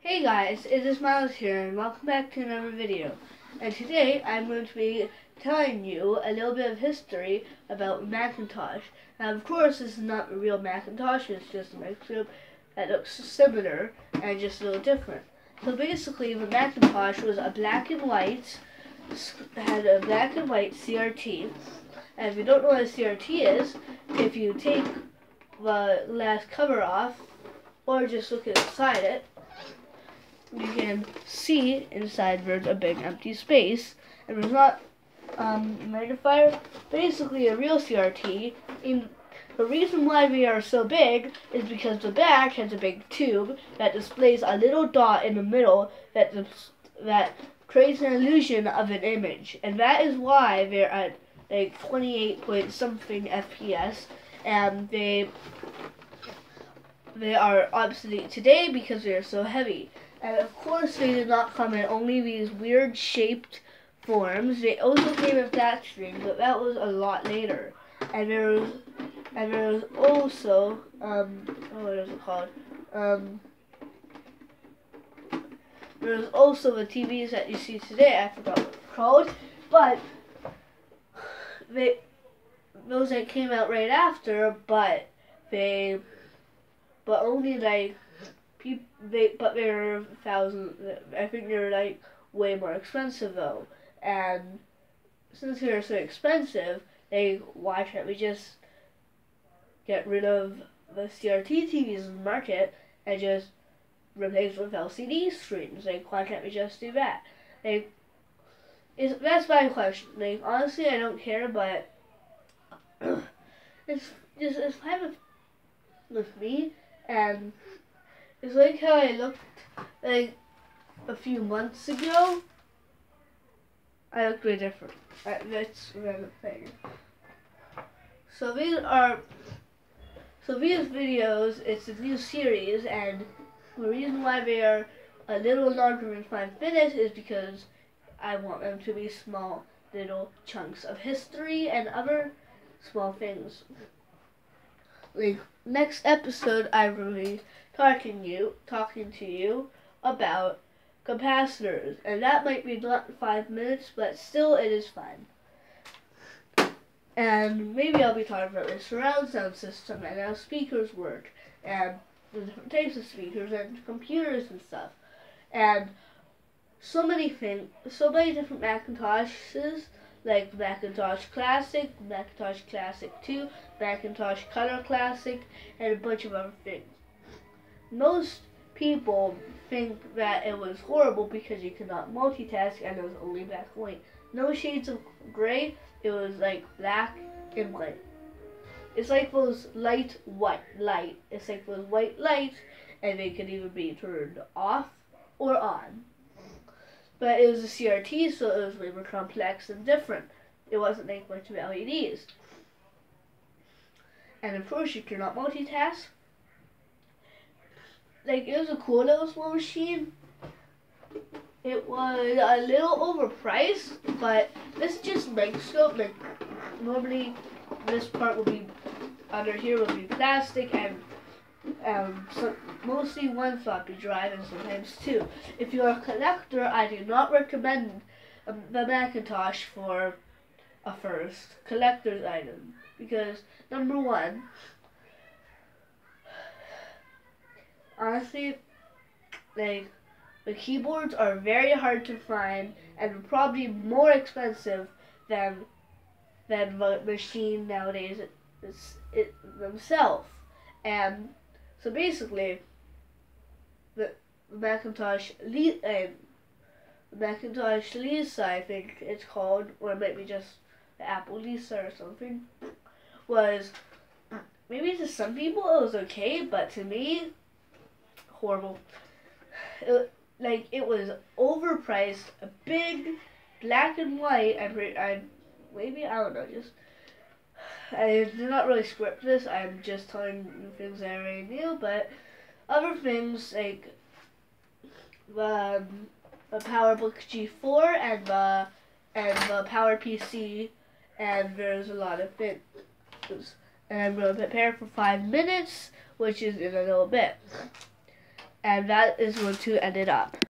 Hey guys, it is Miles here and welcome back to another video. And today I'm going to be telling you a little bit of history about Macintosh. Now of course this is not a real Macintosh, it's just a microscope that looks similar and just a little different. So basically the Macintosh was a black and white, had a black and white CRT. And if you don't know what a CRT is, if you take the last cover off or just look inside it, you can see inside there's a big empty space, and there's not magnifier. Basically, a real CRT. The reason why they are so big is because the back has a big tube that displays a little dot in the middle that creates an illusion of an image, and that is why they're at like 28 point something FPS, and they are obsolete today because they are so heavy. And of course they did not come in only these weird shaped forms. They also came in flat screen, but that was a lot later. And there was also what is it called? There was also the TVs that you see today. I forgot what they're called, but those that came out right after, but only like. But they're thousands. I think they're like way more expensive though. And since they're so expensive, why can't we just get rid of the CRT TVs in the market and just replace with LCD screens? Like, why can't we just do that? That's my question. Like, honestly, I don't care, but it's fine with me. And it's like how I looked like a few months ago. I look way different. That's another thing. So these videos, it's a new series, and the reason why they are a little longer than 5 minutes is because I want them to be small little chunks of history and other small things. Like, next episode I will be talking to you about capacitors, and that might be not 5 minutes, but still it is fine. And maybe I'll be talking about the surround sound system and how speakers work, and the different types of speakers and computers and stuff, and so many different Macintoshes, like Macintosh Classic, Macintosh Classic 2, Macintosh Color Classic, and a bunch of other things. Most people think that it was horrible because you could not multitask and it was only black and white. No shades of gray, it was like black and white. It's like those It's like those white lights, and they could either be turned off or on. But it was a CRT, so it was way more complex and different. It wasn't like a bunch of LEDs. And of course you cannot multitask. Like, it was a cool little small machine. It was a little overpriced, but this is just microscope. Like, normally this part will be under here will be plastic, and so mostly one floppy drive and sometimes two. If you're a collector, I do not recommend the Macintosh for a first collector's item, because number one, honestly, like, the keyboards are very hard to find and probably more expensive than the machine nowadays themselves. And so basically, the Macintosh Lisa, I think it's called, or it might be just the Apple Lisa or something, was, maybe to some people it was okay, but to me, horrible. It was overpriced, a big black and white. I don't know. I did not really script this. I'm just telling you things I already knew, but other things like the PowerBook G4 and the PowerPC, and there's a lot of things. And I'm going to prepare for 5 minutes, which is in a little bit. and that is going to end it up.